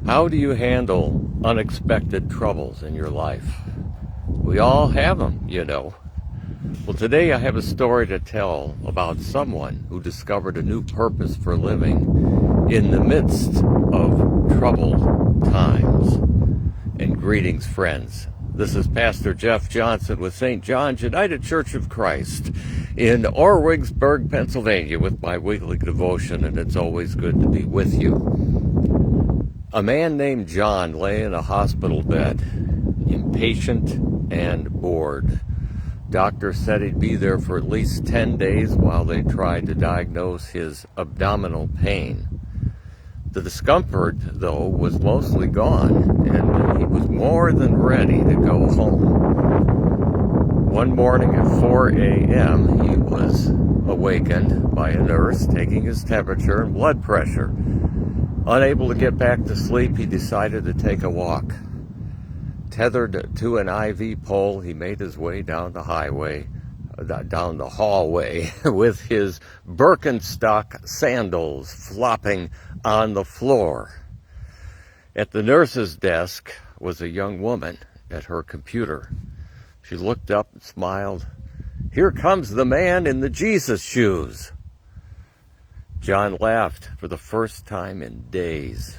How do you handle unexpected troubles in your life? We all have them, you know. Well, today I have a story to tell about someone who discovered a new purpose for living in the midst of troubled times. And greetings, friends. This is Pastor Jeff Johnson with St. John's United Church of Christ in Orwigsburg, Pennsylvania, with my weekly devotion, and it's always good to be with you. A man named John lay in a hospital bed, impatient and bored. Doctors said he'd be there for at least 10 days while they tried to diagnose his abdominal pain. The discomfort, though, was mostly gone, and he was more than ready to go home. One morning at 4 a.m., he was awakened by a nurse taking his temperature and blood pressure. Unable to get back to sleep, he decided to take a walk. Tethered to an IV pole, he made his way down the hallway with his Birkenstock sandals flopping on the floor. At the nurse's desk was a young woman at her computer. She looked up and smiled. "Here comes the man in the Jesus shoes." John laughed for the first time in days.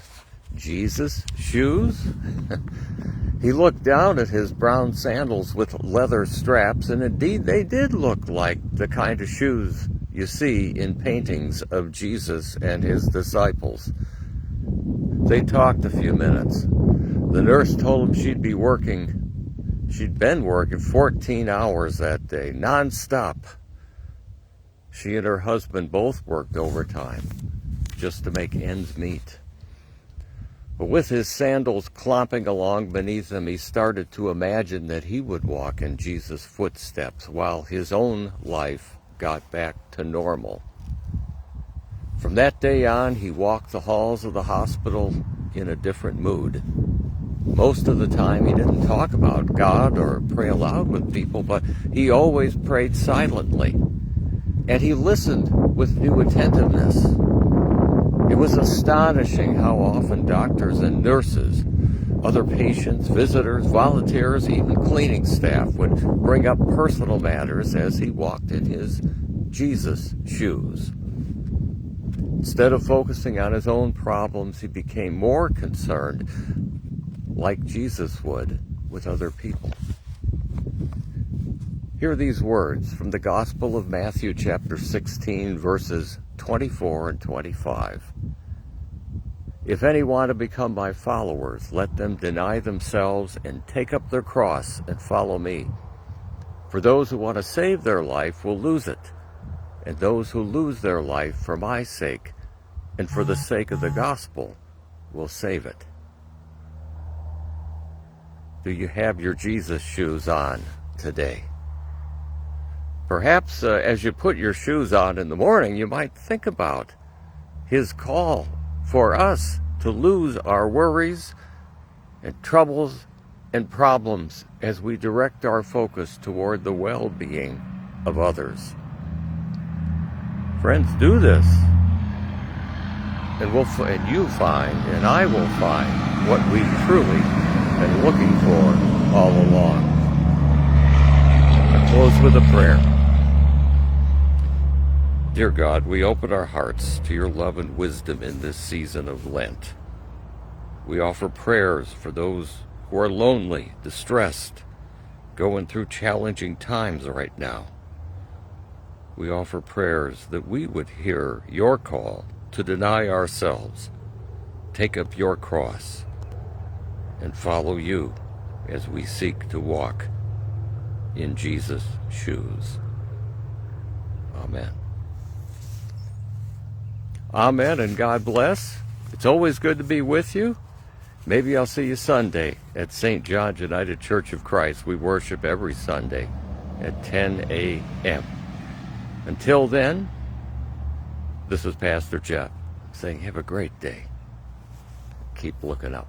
Jesus shoes? He looked down at his brown sandals with leather straps, and indeed they did look like the kind of shoes you see in paintings of Jesus and his disciples. They talked a few minutes. The nurse told him she'd been working 14 hours that day, nonstop. She and her husband both worked overtime just to make ends meet. But with his sandals clomping along beneath him, he started to imagine that he would walk in Jesus' footsteps while his own life got back to normal. From that day on, he walked the halls of the hospital in a different mood. Most of the time, he didn't talk about God or pray aloud with people, but he always prayed silently. And he listened with new attentiveness. It was astonishing how often doctors and nurses, other patients, visitors, volunteers, even cleaning staff would bring up personal matters as he walked in his Jesus shoes. Instead of focusing on his own problems, he became more concerned, like Jesus would, with other people. Hear these words from the Gospel of Matthew, chapter 16, verses 24 and 25. "If any want to become my followers, let them deny themselves and take up their cross and follow me. For those who want to save their life will lose it, and those who lose their life for my sake and for the sake of the gospel will save it." Do you have your Jesus shoes on today? Perhaps as you put your shoes on in the morning, you might think about his call for us to lose our worries and troubles and problems as we direct our focus toward the well-being of others. Friends, do this, and you find, and I will find, what we've truly been looking for all along. I close with a prayer. Dear God, we open our hearts to your love and wisdom in this season of Lent. We offer prayers for those who are lonely, distressed, going through challenging times right now. We offer prayers that we would hear your call to deny ourselves, take up your cross, and follow you as we seek to walk in Jesus' shoes. Amen. Amen, and God bless. It's always good to be with you. Maybe I'll see you Sunday at St. John's United Church of Christ. We worship every Sunday at 10 a.m. Until then, this is Pastor Jeff saying have a great day. Keep looking up.